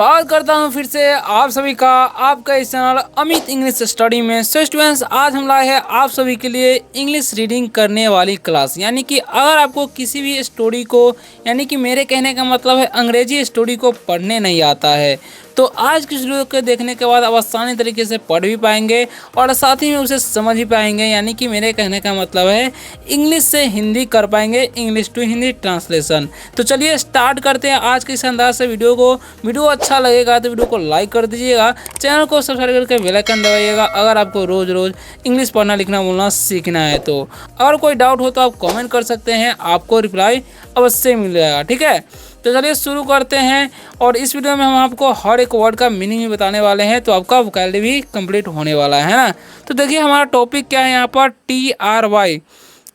बात करता हूँ फिर से आप सभी का आपका इस चैनल अमित इंग्लिश स्टडी में। सो स्टूडेंट्स, आज हम लाए हैं आप सभी के लिए इंग्लिश रीडिंग करने वाली क्लास। यानी कि अगर आपको किसी भी स्टोरी को, यानी कि मेरे कहने का मतलब है अंग्रेजी स्टोरी को पढ़ने नहीं आता है, तो आज की वीडियो को देखने के बाद आप आसानी तरीके से पढ़ भी पाएंगे और साथ ही में उसे समझ भी पाएंगे। यानी कि मेरे कहने का मतलब है इंग्लिश से हिंदी कर पाएंगे, इंग्लिश टू हिंदी ट्रांसलेशन। तो चलिए स्टार्ट करते हैं आज के इस अंदाज से वीडियो को। वीडियो अच्छा लगेगा तो वीडियो को लाइक कर दीजिएगा, चैनल को सब्सक्राइब करके बेल आइकन दबाइएगा अगर आपको रोज़ रोज़ इंग्लिश पढ़ना लिखना बोलना सीखना है। तो अगर कोई डाउट हो तो आप कमेंट कर सकते हैं, आपको रिप्लाई अवश्य मिल जाएगा। ठीक है, तो चलिए शुरू करते हैं। और इस वीडियो में हम आपको हर एक वर्ड का मीनिंग भी बताने वाले हैं, तो आपका वोकैबुलरी भी कंप्लीट होने वाला है ना। तो देखिए हमारा टॉपिक क्या है यहाँ पर, TRY।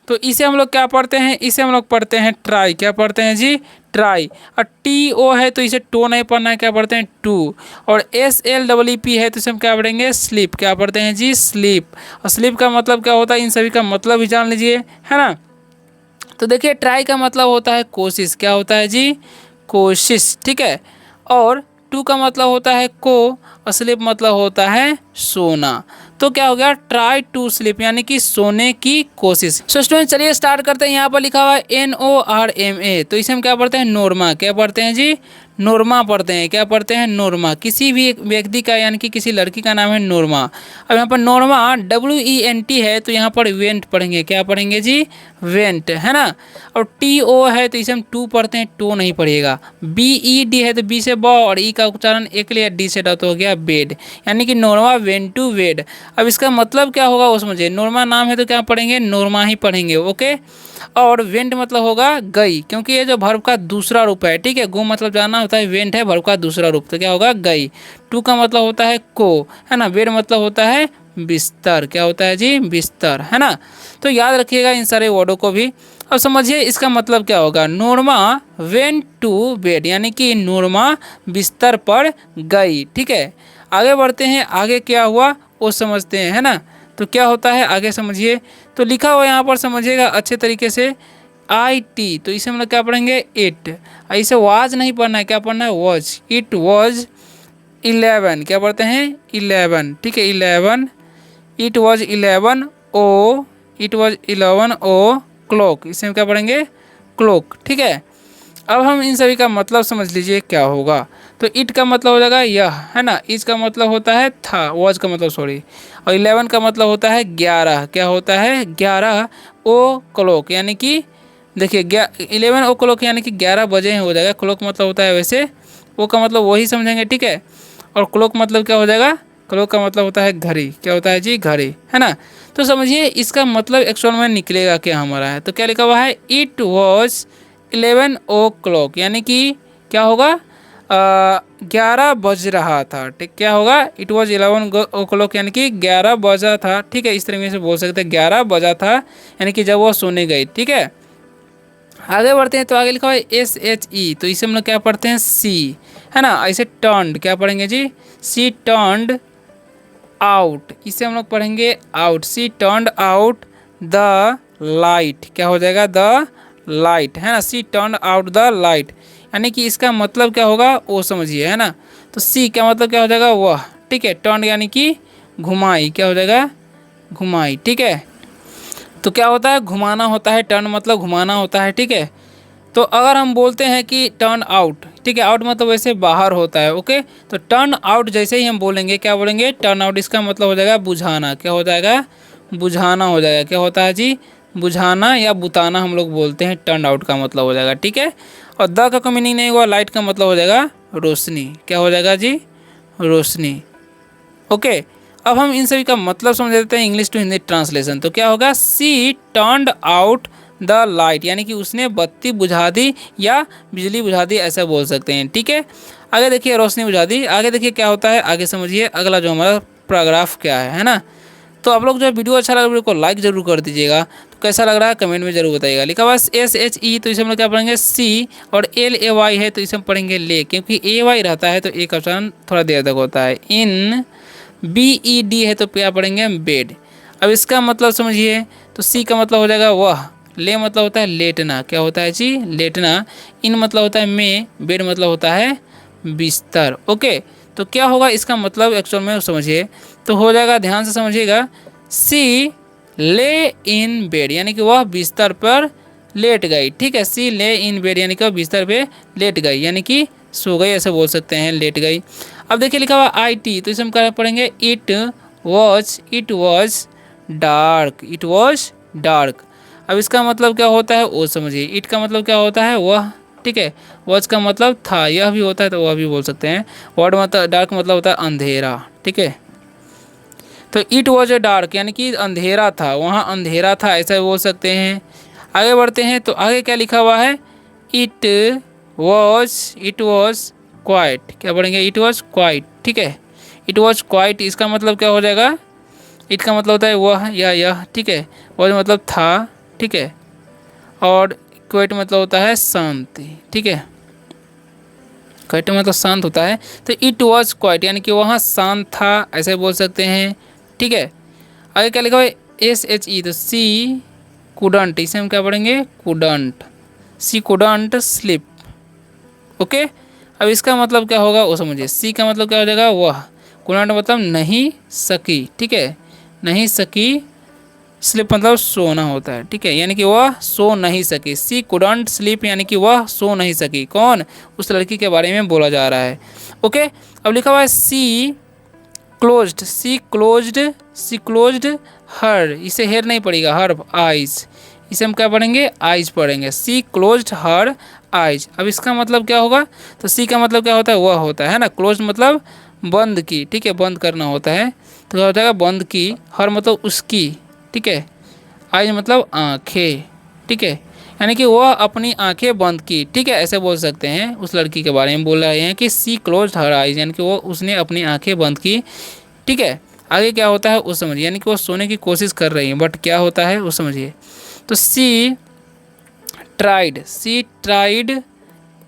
तो इसे हम लोग क्या पढ़ते हैं, इसे हम लोग पढ़ते हैं ट्राई। क्या पढ़ते हैं जी, ट्राई। और TO है तो इसे टो नहीं पढ़ना है, क्या पढ़ते हैं टू। और SLEEP है तो इसे हम क्या पढ़ेंगे, स्लीप। क्या पढ़ते हैं जी, स्लीप। और स्लीप का मतलब क्या होता है, इन सभी का मतलब भी जान लीजिए, है ना। तो देखिए ट्राई का मतलब होता है कोशिश। क्या होता है जी, कोशिश। ठीक है, और टू का मतलब होता है को, और स्लीप मतलब होता है सोना। तो क्या हो गया, ट्राई टू स्लीप, यानी कि सोने की कोशिश। सो स्टूडेंट चलिए स्टार्ट करते हैं। यहाँ पर लिखा हुआ है NORMA, तो इसे हम क्या पढ़ते हैं, नोरमा। क्या पढ़ते हैं जी, नोरमा पढ़ते हैं। क्या पढ़ते हैं, नोरमा। किसी भी एक व्यक्ति का यानी कि किसी लड़की का नाम है नोरमा। अब यहाँ पर नोरमा WENT है तो यहाँ पर वेंट पढ़ेंगे। क्या पढ़ेंगे जी, वेंट, है ना। और TO है तो इसे हम टू पढ़ते हैं, टो नहीं पढ़िएगा। BED है तो बी से बॉ और ई का उच्चारण एक लिया, डी से डा तो हो गया बेड, यानी कि नोरमा वेंट टू वेड। अब इसका मतलब क्या होगा वो समझिए, नोरमा नाम है तो क्या पढ़ेंगे, नोरमा ही पढ़ेंगे। ओके, और वेंट मतलब होगा गई, क्योंकि ये जो वर्ब का दूसरा रूप है। ठीक है, गो मतलब जाना होता है, वेंट है वर्ब का दूसरा रूप, तो क्या होगा, गई। टू का मतलब होता है को, है ना। बेड मतलब होता है बिस्तर। क्या होता है जी, बिस्तर, है ना। तो याद रखिएगा इन सारे वर्डों को भी। अब समझिए इसका मतलब क्या होगा, नोरमा वेंट टू बेड, यानी कि नोरमा बिस्तर पर गई। ठीक है, आगे बढ़ते हैं। आगे क्या हुआ वो समझते हैं, है ना। तो क्या होता है आगे समझिए। तो लिखा हुआ यहाँ पर समझिएगा अच्छे तरीके से, IT, तो इसे हम लोग क्या पढ़ेंगे, इट। इसे वाज नहीं पढ़ना है, क्या पढ़ना है, वॉज। It was 11। क्या पढ़ते हैं, 11। ठीक है, 11। It was 11 o, it was 11 o'clock, इसे हम क्या पढ़ेंगे, क्लॉक। ठीक है, अब हम इन सभी का मतलब समझ लीजिए क्या होगा। तो इट का मतलब हो जाएगा यह, है ना। इस का मतलब होता है था, वॉज का मतलब सॉरी। और 11 का मतलब होता है 11। क्या होता है, 11 ओ क्लॉक, यानी कि देखिए 11 ओ क्लॉक यानी कि 11 बजे हो जाएगा। क्लॉक मतलब होता है वैसे, ओ का मतलब वही समझेंगे। ठीक है, और क्लॉक मतलब क्या हो जाएगा, क्लॉक का मतलब होता है घड़ी। क्या होता है जी, घड़ी, है ना। तो समझिए इसका मतलब एक्चुअल में निकलेगा क्या हमारा है। तो क्या लिखा हुआ है, इट वॉज 11 ओ क्लॉक, यानी कि क्या होगा, 11 बज रहा था। ठीक, क्या होगा, इट वॉज 11 ओ क्लॉक, यानी कि 11 बजा था। ठीक है, इस तरीके से बोल सकते हैं, 11 बजा था यानी कि जब वो सोने गई। ठीक है, आगे बढ़ते हैं। तो आगे लिखा हुआ है SHE, तो इसे हम लोग क्या पढ़ते हैं, सी, है ना। ऐसे टर्न्ड, क्या पढ़ेंगे जी, सी टर्न्ड आउट, इसे हम लोग पढ़ेंगे out. She turned out the light, क्या हो जाएगा, द लाइट, है ना। She turned out the light, यानी कि इसका मतलब क्या होगा वो समझिए, है ना। तो सी का मतलब क्या हो जाएगा, वह। ठीक है, टर्न यानी कि घुमाई, क्या हो जाएगा, घुमाई। ठीक है, तो क्या होता है, घुमाना होता है, टर्न मतलब घुमाना होता है। ठीक है, तो अगर हम बोलते हैं कि टर्न आउट, ठीक है, आउट मतलब वैसे बाहर होता है। ओके, तो टर्न आउट जैसे ही हम बोलेंगे, क्या बोलेंगे, टर्न आउट, इसका मतलब हो जाएगा बुझाना। क्या हो जाएगा, बुझाना हो जाएगा। क्या होता है जी, बुझाना या बुताना हम लोग बोलते हैं, टर्न आउट का मतलब हो जाएगा। ठीक है, और द का मीनिंग नहीं हुआ, लाइट का मतलब हो जाएगा रोशनी। क्या हो जाएगा जी, रोशनी। ओके, अब हम इन सभी का मतलब समझ लेते हैं इंग्लिश टू हिंदी ट्रांसलेशन। तो क्या होगा, सी टर्न्ड आउट द लाइट, यानी कि उसने बत्ती बुझा दी या बिजली बुझा दी, ऐसा बोल सकते हैं। ठीक है, आगे देखिए, रोशनी बुझा दी। आगे देखिए क्या होता है, आगे समझिए अगला जो हमारा पैराग्राफ क्या है ना। तो आप लोग जो वीडियो अच्छा लगा वीडियो को लाइक जरूर कर दीजिएगा। तो कैसा लग रहा है कमेंट में जरूर बताइएगा। लिखा हुआ SHE, तो इसे हम लोग क्या पढ़ेंगे, सी। और LAY है तो इसे हम पढ़ेंगे ले, क्योंकि AY रहता है तो एक ऑप्शन थोड़ा देर तक होता है। इन BED है तो क्या पढ़ेंगे हम, बेड। अब इसका मतलब समझिए, तो सी का मतलब हो जाएगा वह, ले मतलब होता है लेटना। क्या होता है जी, लेटना। इन मतलब होता है मैं, बेड मतलब होता है बिस्तर। ओके, तो क्या होगा इसका मतलब एक्चुअल में समझिए, तो हो जाएगा, ध्यान से समझिएगा, सी ले इन बेड, यानी कि वह बिस्तर पर लेट गई। ठीक है, सी ले इन बेड यानी कि वह बिस्तर पे लेट गई, यानी कि सो गई, ऐसे बोल सकते हैं, लेट गई। अब देखिए लिखा हुआ आई टी, तो इसे हम क्या पढ़ेंगे, it was dark, it was dark. अब इसका मतलब क्या होता है वो समझिए, इट का मतलब क्या होता है वह, ठीक है, वॉच का मतलब था, यह भी होता है तो वह भी बोल सकते हैं। वर्ड मतलब डार्क मतलब होता है अंधेरा। ठीक है, तो इट वॉज ए डार्क यानी कि अंधेरा था, वहाँ अंधेरा था, ऐसा बोल सकते हैं। आगे बढ़ते हैं, तो आगे क्या लिखा हुआ है, इट वॉज क्वाइट, क्या पढ़ेंगे, इट वॉज क्वाइट। ठीक है, इट वॉज क्वाइट, इसका मतलब क्या हो जाएगा, इट का मतलब होता है वह या यह। ठीक है, वॉज मतलब था। ठीक है, और क्वाइट मतलब होता है शांति। ठीक है, क्वाइट मतलब शांत होता है, तो इट वॉज क्वाइट यानी कि वहाँ शांत था, ऐसे बोल सकते हैं। ठीक है, आगे क्या लिखा हुआ है, SHE, तो सी कुडंट, इसे हम क्या पढ़ेंगे, couldn't, she couldn't slip. Okay, अब इसका मतलब क्या होगा वो समझिए, सी का मतलब क्या हो जाएगा वह, कुडंट मतलब नहीं सकी। ठीक है, नहीं सकी, स्लिप मतलब सोना होता है। ठीक है, यानी कि वह सो नहीं सकी, सी कुडंट स्लीप यानी कि वह सो नहीं सकी, कौन, उस लड़की के बारे में बोला जा रहा है। ओके, अब लिखा हुआ है सी क्लोज्ड, सी क्लोज्ड हर, इसे हेयर नहीं पड़ेगा, हर आइज, इसे हम क्या पढ़ेंगे, आइज पढ़ेंगे, सी क्लोज्ड हर आइज। अब इसका मतलब क्या होगा, तो सी का मतलब क्या होता है, वह होता है ना, क्लोज मतलब बंद की। ठीक है, बंद करना होता है, तो क्या हो जाएगा, बंद की, हर मतलब उसकी। ठीक है, आइज मतलब आँखें। ठीक है, यानी कि वह अपनी आंखें बंद की। ठीक है, ऐसे बोल सकते हैं, उस लड़की के बारे में बोल रहे हैं कि सी क्लोज हर आइज, यानी कि वो उसने अपनी आंखें बंद की। ठीक है, आगे क्या होता है वो समझिए, यानी कि वो सोने की कोशिश कर रही है, बट क्या होता है वो समझिए, तो she tried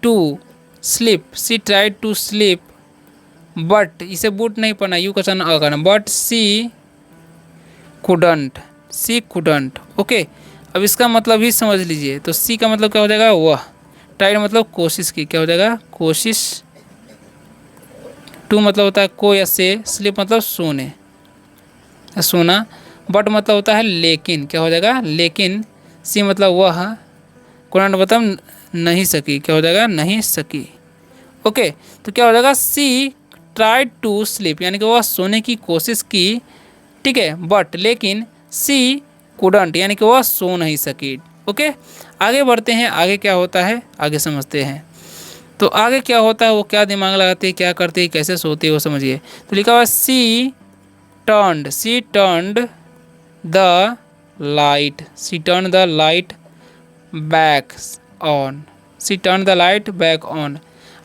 to she tried to sleep, but इसे बूट नहीं पढ़ना, यू क्वेश्चन करना, but couldn't she couldn't. Okay, अब इसका मतलब ही समझ लीजिए, तो सी का मतलब क्या हो जाएगा वह, ट्राइड मतलब कोशिश की, क्या हो जाएगा कोशिश, टू मतलब होता है को या से, स्लीप मतलब सोने सोना, बट मतलब होता है लेकिन, क्या हो जाएगा लेकिन, सी मतलब वह, कुडंट मतलब नहीं सकी, क्या हो जाएगा नहीं सकी। ओके, तो क्या हो जाएगा, सी ट्राइड टू स्लीप यानी कि वह सोने की कोशिश की। ठीक है, बट लेकिन सी कुडंट यानी कि वह सो नहीं सकी। ओके, आगे बढ़ते हैं, आगे क्या होता है आगे समझते हैं। तो आगे क्या होता है, वो क्या दिमाग लगाते हैं, क्या करते हैं, कैसे सोते हैं वो समझिए। तो लिखा हुआ she turned the light back on, she turn the light back on.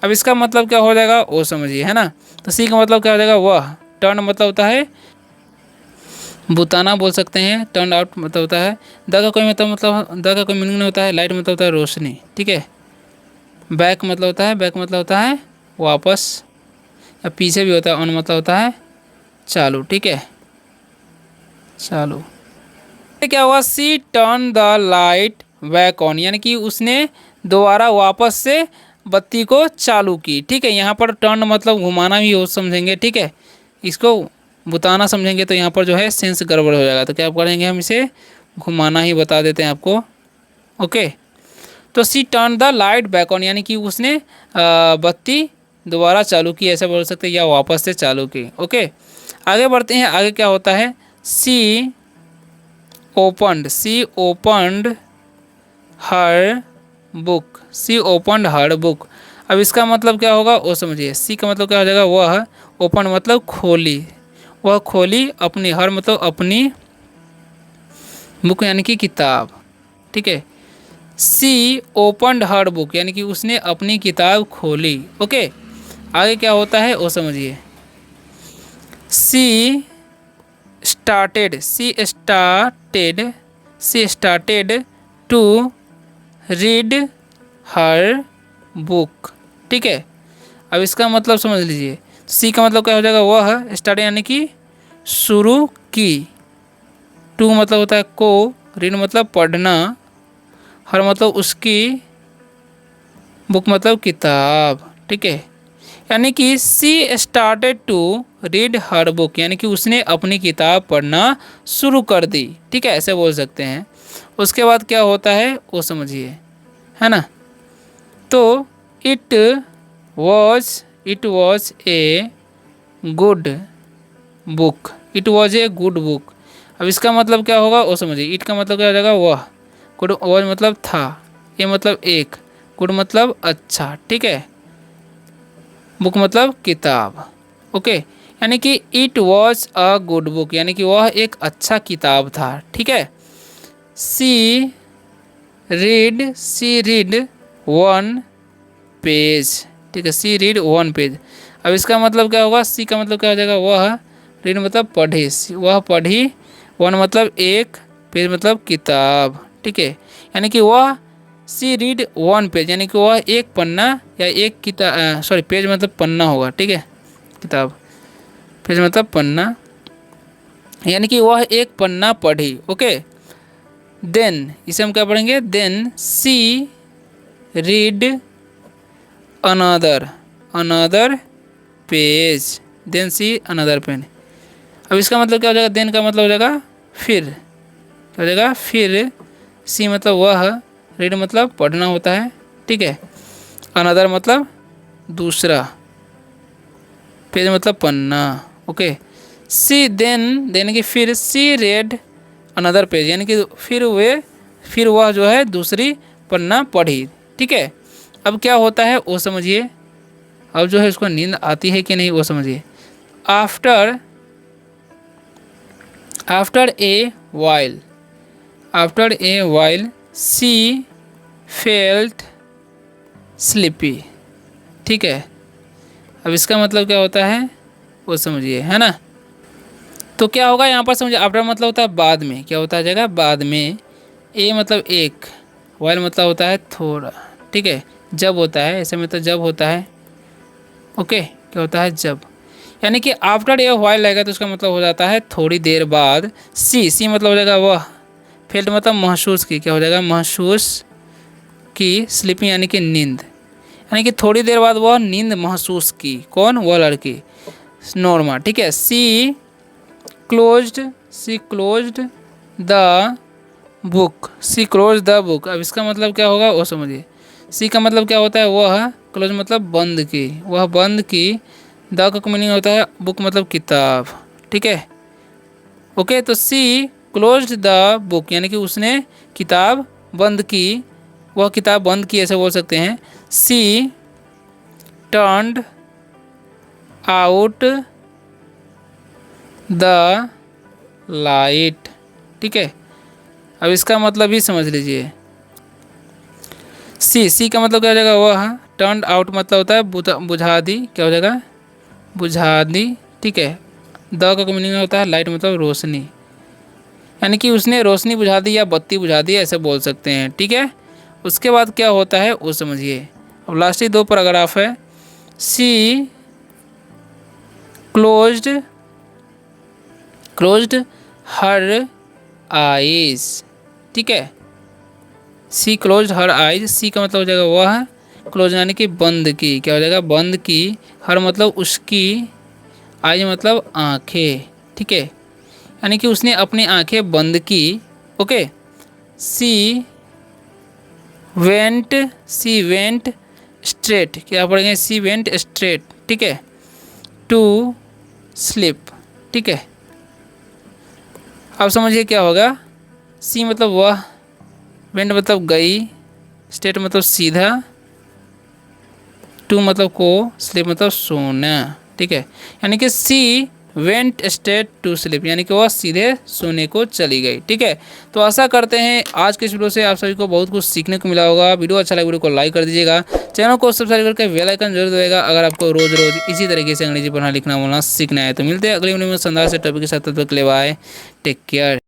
अब इसका मतलब क्या हो जाएगा वो समझिए, है ना, तो सी का मतलब क्या हो जाएगा वह, टर्न मतलब होता है बुताना बोल सकते हैं, टर्न आउट मतलब होता है, द का कोई मतलब द का कोई मीनिंग नहीं होता है, लाइट मतलब होता है रोशनी। ठीक है, बैक मतलब होता है वापस या पीछे भी होता है, ऑन मतलब होता है चालू। ठीक है, चालू। क्या हुआ, she turn the light back on यानी कि उसने दोबारा वापस से बत्ती को चालू की। ठीक है, यहाँ पर टर्न मतलब घुमाना भी हो समझेंगे। ठीक है, इसको बुताना समझेंगे तो यहाँ पर जो है सेंस गड़बड़ हो जाएगा, तो क्या करेंगे हम इसे घुमाना ही बता देते हैं आपको। ओके, तो she turn the light back on यानी कि उसने बत्ती दोबारा चालू की, ऐसा बोल सकते हैं, या वापस से चालू की। ओके, आगे बढ़ते हैं, आगे क्या होता है, सी ओपनड हर बुक। अब इसका मतलब क्या होगा वो समझिए, सी का मतलब क्या हो जाएगा वह, ओपन मतलब खोली, वह खोली अपनी, हर मतलब अपनी, बुक यानी कि किताब। ठीक है, सी ओपनड हर बुक यानी कि उसने अपनी किताब खोली। ओके, आगे क्या होता है वो समझिए, she started to read her book. ठीक है, अब इसका मतलब समझ लीजिए, सी का मतलब क्या हो जाएगा वह, स्टार्ट यानी कि शुरू की, टू मतलब होता है को, रीड मतलब पढ़ना, हर मतलब उसकी, बुक मतलब किताब। ठीक है, यानी कि she started to read her book, यानी कि उसने अपनी किताब पढ़ना शुरू कर दी। ठीक है, ऐसे बोल सकते हैं। उसके बाद क्या होता है वो समझिए, है ना। तो it was a good book, it was a good book. अब इसका मतलब क्या होगा वो समझिए। इट का मतलब क्या हो जाएगा वह, गुड वॉज मतलब था, ए मतलब एक, गुड मतलब अच्छा, ठीक है, बुक मतलब किताब। ओके, यानी कि it was a good book, यानी कि वह एक अच्छा किताब था। ठीक है। सी रीड वन पेज, ठीक है, सी रीड वन पेज। अब इसका मतलब क्या होगा, सी का मतलब क्या हो जाएगा वह, रीड मतलब पढ़ी, वह पढ़ी, वन मतलब एक, पेज मतलब किताब। ठीक है, यानी कि वह सी रीड वन पेज, यानी कि वह एक पन्ना या एक किताब, सॉरी पेज मतलब पन्ना होगा, ठीक है, किताब, पेज मतलब पन्ना, यानी कि वह एक पन्ना पढ़ी। ओके, देन इसे हम क्या पढ़ेंगे, then she read another page, then she another pen. अब इसका मतलब क्या हो जाएगा, देन का मतलब हो जाएगा फिर, क्या हो जाएगा फिर, सी मतलब वह, रीड मतलब पढ़ना होता है, ठीक है, अनदर मतलब दूसरा, पेज मतलब पन्ना। ओके, सी देन की फिर सी रेड अनदर पेज, यानी कि फिर वह जो है दूसरी पन्ना पढ़ी। ठीक है, अब क्या होता है वो समझिए। अब जो है उसको नींद आती है कि नहीं वो समझिए। After a while C felt sleepy. ठीक है, अब इसका मतलब क्या होता है वो समझिए, है ना। तो क्या होगा यहाँ पर समझिए, आफ्टर मतलब होता है बाद में, क्या होता है जाएगा बाद में, ए मतलब एक, वाइल मतलब होता है थोड़ा, ठीक है, जब होता है, ऐसे में तो जब होता है। ओके, क्या होता है जब, यानी कि आफ्टर ए वाइल लगेगा तो उसका मतलब हो जाता है थोड़ी देर बाद। सी मतलब हो जाएगा वह, फेल्ट मतलब महसूस की, क्या हो जाएगा महसूस की, स्लीपिंग यानी कि नींद, यानी कि थोड़ी देर बाद वह नींद महसूस की, कौन, वह लड़की, नॉर्मा। ठीक है, सी क्लोज्ड द बुक। अब इसका मतलब क्या होगा वो समझिए। सी का मतलब क्या होता है वह, क्लोज मतलब बंद की, वह बंद की, द का मीनिंग होता है बुक मतलब किताब। ठीक है, ओके, तो सी क्लोज्ड द बुक, यानी कि उसने किताब बंद की, वह किताब बंद की, ऐसे बोल सकते हैं। सी टर्न्ड आउट द लाइट। ठीक है, अब इसका मतलब भी समझ लीजिए। सी का मतलब क्या हो जाएगा वह, टर्न आउट मतलब होता है बुझा दी, क्या हो जाएगा बुझा दी। ठीक है, द का मीनिंग होता है लाइट मतलब रोशनी, यानी कि उसने रोशनी बुझा दी या बत्ती बुझा दी, ऐसे बोल सकते हैं। ठीक है, उसके बाद क्या होता है वो समझिए। अब लास्ट ही दो पैराग्राफ है। सी क्लोज्ड हर आइज। ठीक है, सी क्लोज हर आइज, सी का मतलब हो जाएगा वह, क्लोज यानी कि बंद की, क्या हो जाएगा बंद की, हर मतलब उसकी, आइज मतलब आंखें। ठीक है, यानी कि उसने अपनी आंखें बंद की। ओके, सी वेंट स्ट्रेट, क्या पढ़ेंगे, सी वेंट स्ट्रेट, ठीक है, टू स्लीप। ठीक है, अब समझिए क्या होगा। सी मतलब वह, वेंट मतलब गई, स्टेट मतलब सीधा, टू मतलब को, स्लीप मतलब सोना। ठीक है, यानी कि she went state to sleep, यानी कि वह सीधे सोने को चली गई। ठीक है, तो आशा करते हैं आज के इस वीडियो से आप सभी को बहुत कुछ सीखने को मिला होगा। वीडियो अच्छा लगे वीडियो को लाइक कर दीजिएगा, चैनल को सब्सक्राइब करके बेल आइकन जरूर दबाइएगा अगर आपको रोज रोज इसी तरीके से अंग्रेजी पढ़ना लिखना बोलना सीखना है। तो मिलते हैं अगली वीडियो में शानदार से टॉपिक के साथ, तब तक के लिए बाय, टेक केयर।